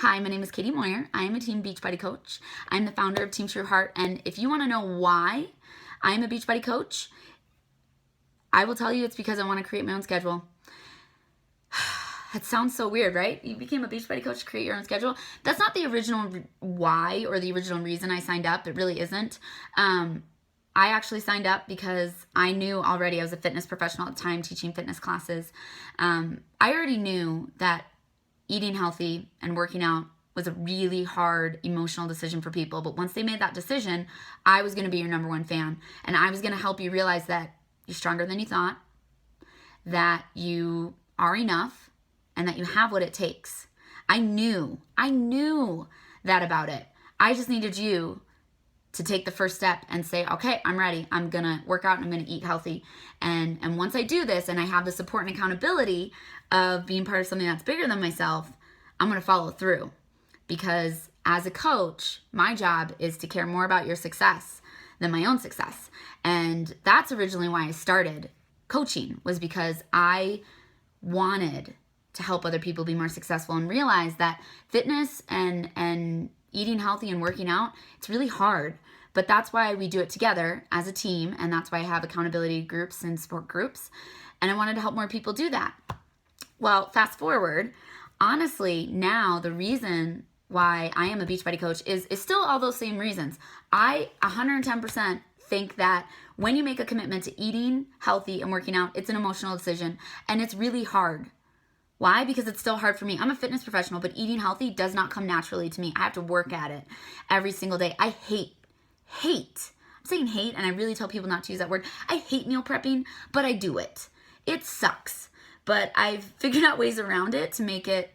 Hi, my name is Katie Moyer. I am a Team Beachbody Coach. I'm the founder of Team TruHEART, and if you want to know why I'm a Beachbody Coach, I will tell you it's because I want to create my own schedule. That sounds so weird, right? You became a Beachbody Coach to create your own schedule. That's not the original why or the original reason I signed up. It really isn't. I actually signed up because I knew already I was a fitness professional at the time teaching fitness classes. I already knew that eating healthy and working out was a really hard emotional decision for people. But once they made that decision, I was going to be your number one fan. And I was going to help you realize that you're stronger than you thought, that you are enough, and that you have what it takes. I knew that about it. I just needed you to take the first step and say, okay, I'm ready. I'm going to work out and I'm going to eat healthy. And once I do this and I have the support and accountability of being part of something that's bigger than myself, I'm going to follow through. Because as a coach, my job is to care more about your success than my own success. And that's originally why I started coaching, was because I wanted to help other people be more successful and realize that fitness and eating healthy and working out, it's really hard. But that's why we do it together as a team, and that's why I have accountability groups and support groups. And I wanted to help more people do that. Well, fast forward, honestly, now the reason why I am a Beachbody Coach is still all those same reasons. I 110% think that when you make a commitment to eating healthy and working out, it's an emotional decision, and it's really hard. Why? Because it's still hard for me. I'm a fitness professional, but eating healthy does not come naturally to me. I have to work at it every single day. I hate, I'm saying hate, and I really tell people not to use that word. I hate meal prepping, but I do it. It sucks, but I've figured out ways around it to make it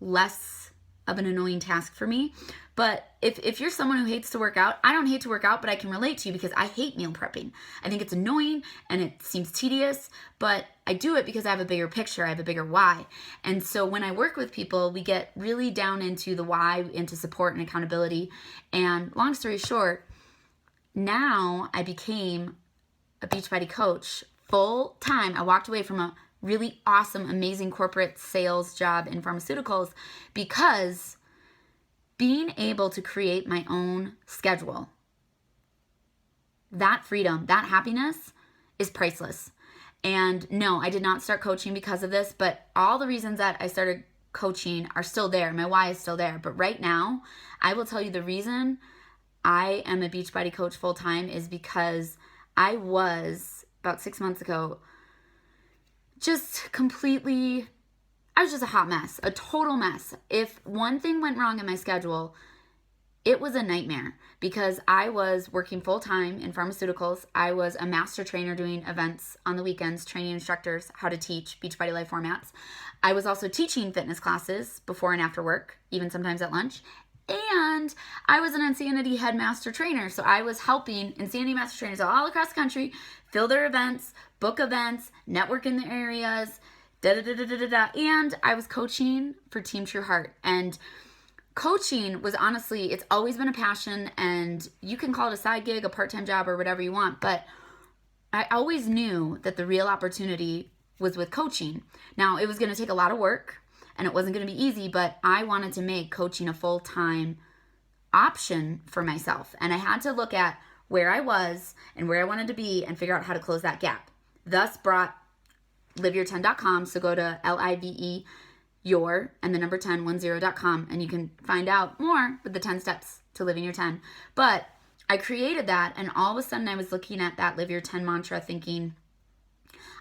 less of an annoying task for me. But if you're someone who hates to work out, I don't hate to work out, but I can relate to you because I hate meal prepping. I think it's annoying and it seems tedious, but I do it because I have a bigger picture. I have a bigger why. And so when I work with people, we get really down into the why, into support and accountability. And long story short, now I became a Beachbody Coach full time. I walked away from a really awesome, amazing corporate sales job in pharmaceuticals because being able to create my own schedule, that freedom, that happiness is priceless. And no, I did not start coaching because of this, but all the reasons that I started coaching are still there. My why is still there. But right now, I will tell you the reason I am a Beachbody Coach full time is because I was, about 6 months ago, I was just a hot mess, a total mess. If one thing went wrong in my schedule, it was a nightmare because I was working full time in pharmaceuticals. I was a master trainer doing events on the weekends, training instructors how to teach Beachbody Life formats. I was also teaching fitness classes before and after work, even sometimes at lunch. And I was an Insanity head master trainer. So I was helping Insanity master trainers all across the country fill their events, book events, network in the areas, and I was coaching for Team TruHEART. And coaching was honestly, it's always been a passion, and you can call it a side gig, a part-time job, or whatever you want. But I always knew that the real opportunity was with coaching. Now, it was going to take a lot of work, and it wasn't going to be easy, but I wanted to make coaching a full-time option for myself. And I had to look at where I was and where I wanted to be and figure out how to close that gap. Thus brought liveyour10.com. So go to LIVE your and the number 1010.com, and you can find out more with the 10 steps to living your 10. But I created that, and all of a sudden I was looking at that Live Your 10 mantra thinking,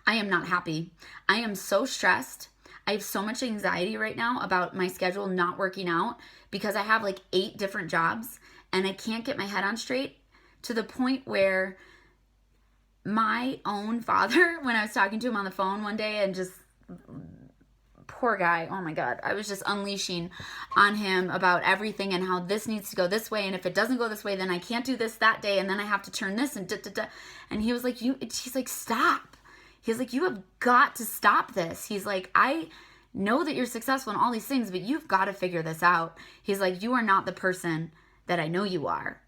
I am not happy. I am so stressed. I have so much anxiety right now about my schedule not working out because I have like 8 different jobs and I can't get my head on straight, to the point where my own father, when I was talking to him on the phone one day, and just, poor guy, oh my God, I was just unleashing on him about everything and how this needs to go this way, and if it doesn't go this way, then I can't do this that day, and then I have to turn this, and da-da-da. And he was like, he's like, stop. He's like, you have got to stop this. He's like, I know that you're successful in all these things, but you've got to figure this out. He's like, you are not the person that I know you are.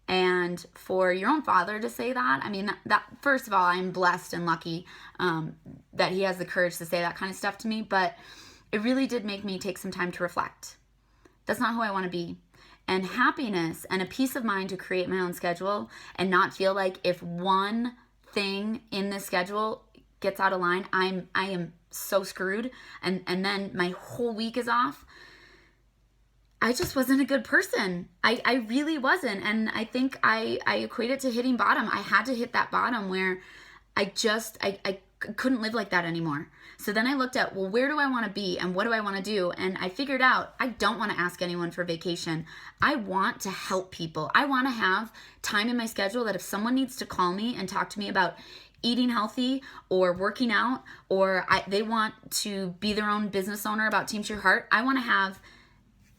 And for your own father to say that, I mean, that first of all, I'm blessed and lucky that he has the courage to say that kind of stuff to me. But it really did make me take some time to reflect. That's not who I want to be. And happiness and a peace of mind to create my own schedule and not feel like if one thing in this schedule gets out of line, I am so screwed and then my whole week is off. I just wasn't a good person. I really wasn't. And I think I equate it to hitting bottom. I had to hit that bottom where I couldn't live like that anymore. So then I looked at, well, where do I want to be and what do I want to do? And I figured out I don't want to ask anyone for vacation. I want to help people. I want to have time in my schedule that if someone needs to call me and talk to me about eating healthy or working out, or they want to be their own business owner about Team TruHEART, I want to have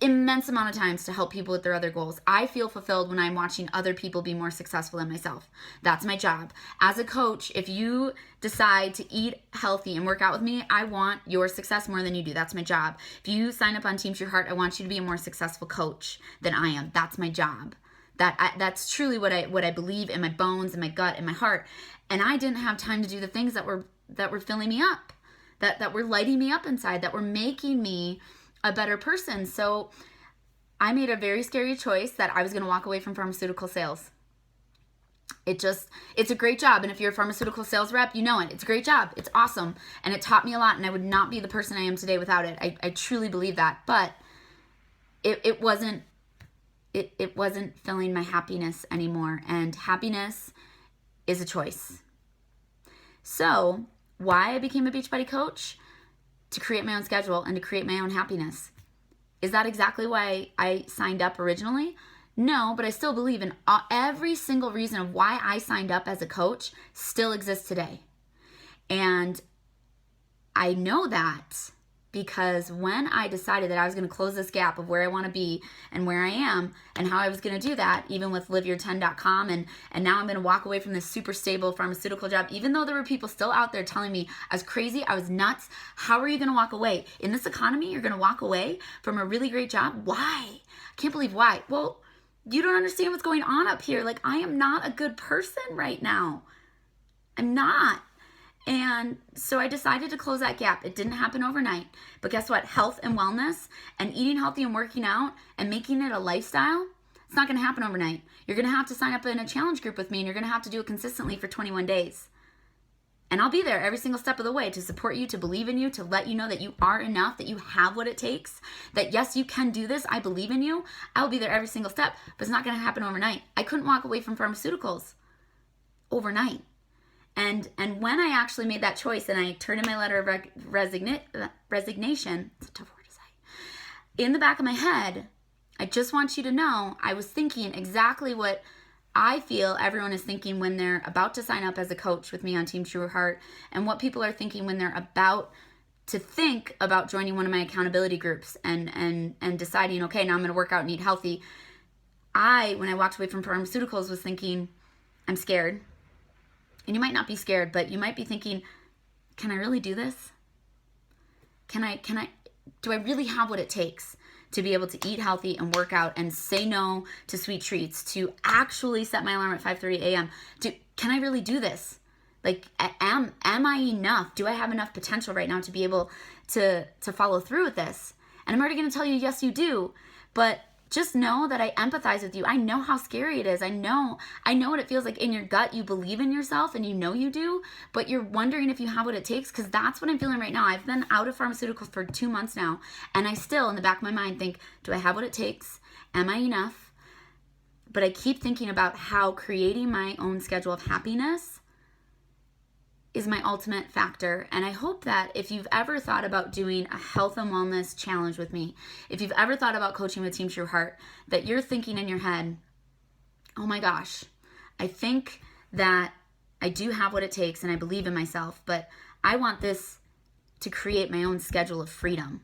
immense amount of times to help people with their other goals. I feel fulfilled when I'm watching other people be more successful than myself. That's my job. As a coach, if you decide to eat healthy and work out with me, I want your success more than you do. That's my job. If you sign up on Team TruHEART, I want you to be a more successful coach than I am. That's my job. That's truly what I believe in my bones, in my gut, in my heart. And I didn't have time to do the things that were filling me up, that were lighting me up inside, that were making me a better person. So I made a very scary choice that I was going to walk away from pharmaceutical sales. It's a great job. And if you're a pharmaceutical sales rep, you know it. It's a great job. It's awesome. And it taught me a lot. And I would not be the person I am today without it. I truly believe that. But it wasn't filling my happiness anymore. And happiness is a choice. So why I became a Beachbody coach? To create my own schedule and to create my own happiness. Is that exactly why I signed up originally? No, but I still believe in every single reason of why I signed up as a coach still exists today. And I know that because when I decided that I was going to close this gap of where I want to be and where I am and how I was going to do that, even with liveyour10.com, and now I'm going to walk away from this super stable pharmaceutical job, even though there were people still out there telling me I was crazy, I was nuts. How are you going to walk away? In this economy, you're going to walk away from a really great job? Why? I can't believe why. Well, you don't understand what's going on up here. Like, I am not a good person right now. I'm not. And so I decided to close that gap. It didn't happen overnight. But guess what? Health and wellness and eating healthy and working out and making it a lifestyle, it's not going to happen overnight. You're going to have to sign up in a challenge group with me, and you're going to have to do it consistently for 21 days. And I'll be there every single step of the way to support you, to believe in you, to let you know that you are enough, that you have what it takes, that yes, you can do this. I believe in you. I'll be there every single step, but it's not going to happen overnight. I couldn't walk away from pharmaceuticals overnight. And when I actually made that choice and I turned in my letter of resignation, it's a tough word to say, in the back of my head, I just want you to know I was thinking exactly what I feel everyone is thinking when they're about to sign up as a coach with me on Team TruHEART, and what people are thinking when they're about to think about joining one of my accountability groups and deciding, okay, now I'm going to work out and eat healthy. When I walked away from pharmaceuticals, was thinking, I'm scared. And you might not be scared, but you might be thinking, can I really do this? Do I really have what it takes to be able to eat healthy and work out and say no to sweet treats, to actually set my alarm at 5:30 a.m.? Can I really do this? Like, am I enough? Do I have enough potential right now to be able to follow through with this? And I'm already going to tell you, yes, you do. But just know that I empathize with you. I know how scary it is. I know what it feels like in your gut. You believe in yourself and you know you do, but you're wondering if you have what it takes, because that's what I'm feeling right now. I've been out of pharmaceuticals for 2 months now, and I still, in the back of my mind, think, do I have what it takes? Am I enough? But I keep thinking about how creating my own schedule of happiness is my ultimate factor. And I hope that if you've ever thought about doing a health and wellness challenge with me, if you've ever thought about coaching with Team TruHEART, that you're thinking in your head, oh my gosh, I think that I do have what it takes and I believe in myself, but I want this to create my own schedule of freedom.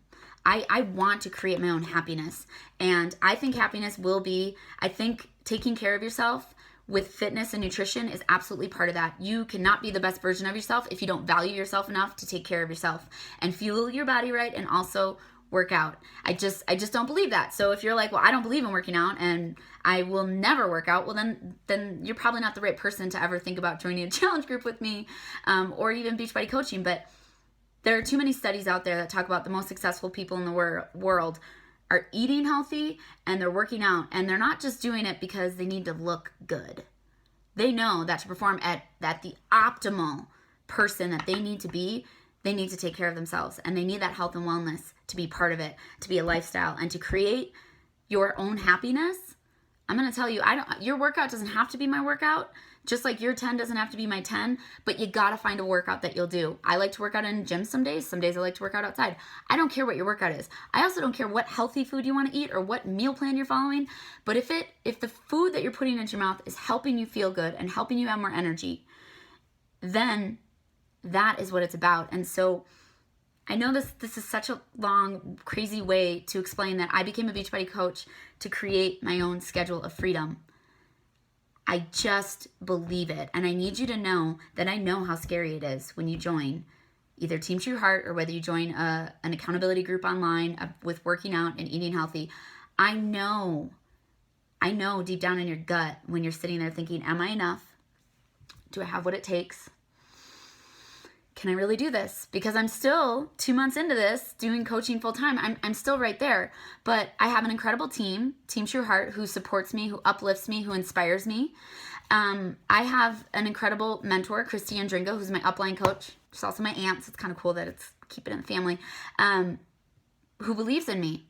I want to create my own happiness. And I think happiness will be, I think taking care of yourself with fitness and nutrition is absolutely part of that. You cannot be the best version of yourself if you don't value yourself enough to take care of yourself and fuel your body right and also work out. I just don't believe that. So if you're like, well, I don't believe in working out and I will never work out, well, then you're probably not the right person to ever think about joining a challenge group with me, or even Beachbody coaching. But there are too many studies out there that talk about the most successful people in the world are eating healthy and they're working out, and they're not just doing it because they need to look good. They know that to perform at the optimal person that they need to be, they need to take care of themselves, and they need that health and wellness to be part of it, to be a lifestyle, and to create your own happiness. I'm going to tell you, your workout doesn't have to be my workout, just like your 10 doesn't have to be my 10, but you got to find a workout that you'll do. I like to work out in gym some days. Some days I like to work out outside. I don't care what your workout is. I also don't care what healthy food you want to eat or what meal plan you're following, but if the food that you're putting into your mouth is helping you feel good and helping you have more energy, then that is what it's about. And so I know this is such a long, crazy way to explain that I became a Beachbody coach to create my own schedule of freedom. I just believe it. And I need you to know that I know how scary it is when you join either Team TruHEART or whether you join an accountability group online with working out and eating healthy. I know deep down in your gut when you're sitting there thinking, am I enough? Do I have what it takes? Can I really do this? Because I'm still 2 months into this, doing coaching full time. I'm still right there. But I have an incredible team, Team TruHEART, who supports me, who uplifts me, who inspires me. I have an incredible mentor, Christi Andringa, who's my upline coach. She's also my aunt, so it's kind of cool that it's keep it in the family, who believes in me.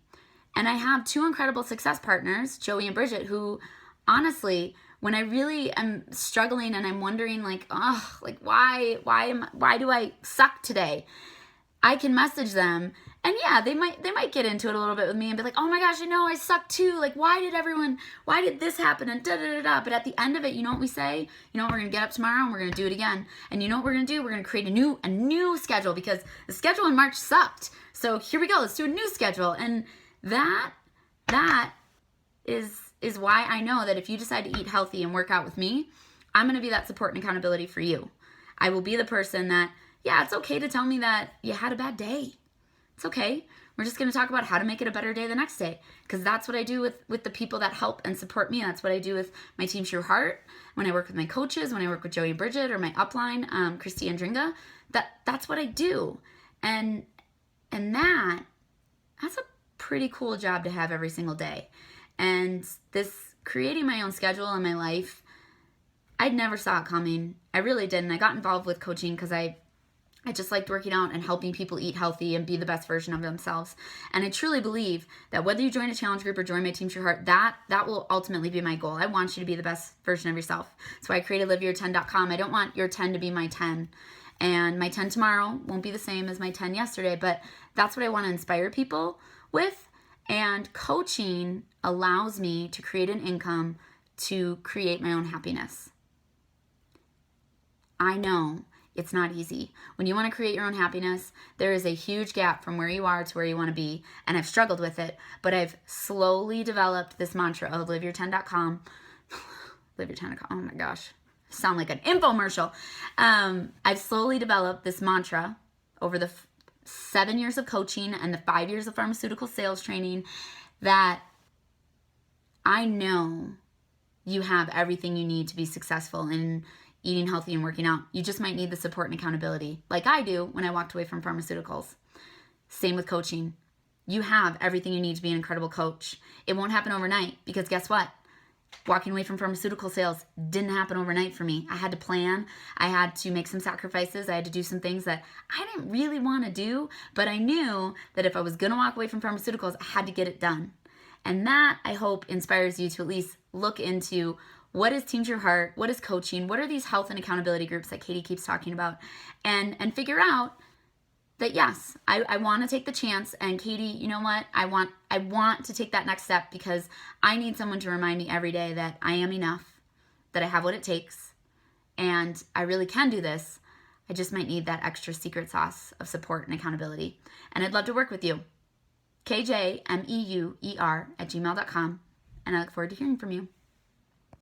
And I have 2 incredible success partners, Joie and Bridget, who honestly, when I really am struggling and I'm wondering why do I suck today? I can message them, and yeah, they might get into it a little bit with me and be like, oh my gosh, I know I suck too. Like, why did this happen? And da da da da. But at the end of it, you know what we say? You know what, we're gonna get up tomorrow and we're gonna do it again. And you know what we're gonna do? We're gonna create a new schedule, because the schedule in March sucked. So here we go. Let's do a new schedule. And that is why I know that if you decide to eat healthy and work out with me, I'm going to be that support and accountability for you. I will be the person that, yeah, it's okay to tell me that you had a bad day. It's okay. We're just going to talk about how to make it a better day the next day, because that's what I do with the people that help and support me. That's what I do with my Team TruHEART, when I work with my coaches, when I work with Joie and Bridget, or my upline, Christi Andringa. That's what I do. And that's a pretty cool job to have every single day. And this creating my own schedule in my life, I never saw it coming. I really didn't. I got involved with coaching because I just liked working out and helping people eat healthy and be the best version of themselves. And I truly believe that whether you join a challenge group or join my Team TruHEART, that will ultimately be my goal. I want you to be the best version of yourself. That's why I created liveyour10.com. I don't want your 10 to be my 10. And my 10 tomorrow won't be the same as my 10 yesterday, but that's what I want to inspire people with. And coaching allows me to create an income to create my own happiness. I know it's not easy. When you want to create your own happiness, there is a huge gap from where you are to where you want to be. And I've struggled with it, but I've slowly developed this mantra of liveyour10.com. Liveyour10.com. Oh my gosh. I sound like an infomercial. I've slowly developed this mantra over the 7 years of coaching and the 5 years of pharmaceutical sales training, that I know you have everything you need to be successful in eating healthy and working out. You just might need the support and accountability, like I do when I walked away from pharmaceuticals. Same with coaching. You have everything you need to be an incredible coach. It won't happen overnight, because guess what? Walking away from pharmaceutical sales didn't happen overnight for me. I had to plan. I had to make some sacrifices. I had to do some things that I didn't really want to do, but I knew that if I was going to walk away from pharmaceuticals, I had to get it done. And that, I hope, inspires you to at least look into what is Team TruHEART, what is coaching, what are these health and accountability groups that Katie keeps talking about, and figure out that yes, I want to take the chance, and Katie, you know what? I want to take that next step, because I need someone to remind me every day that I am enough, that I have what it takes, and I really can do this. I just might need that extra secret sauce of support and accountability. And I'd love to work with you. KJMEUER@gmail.com, and I look forward to hearing from you.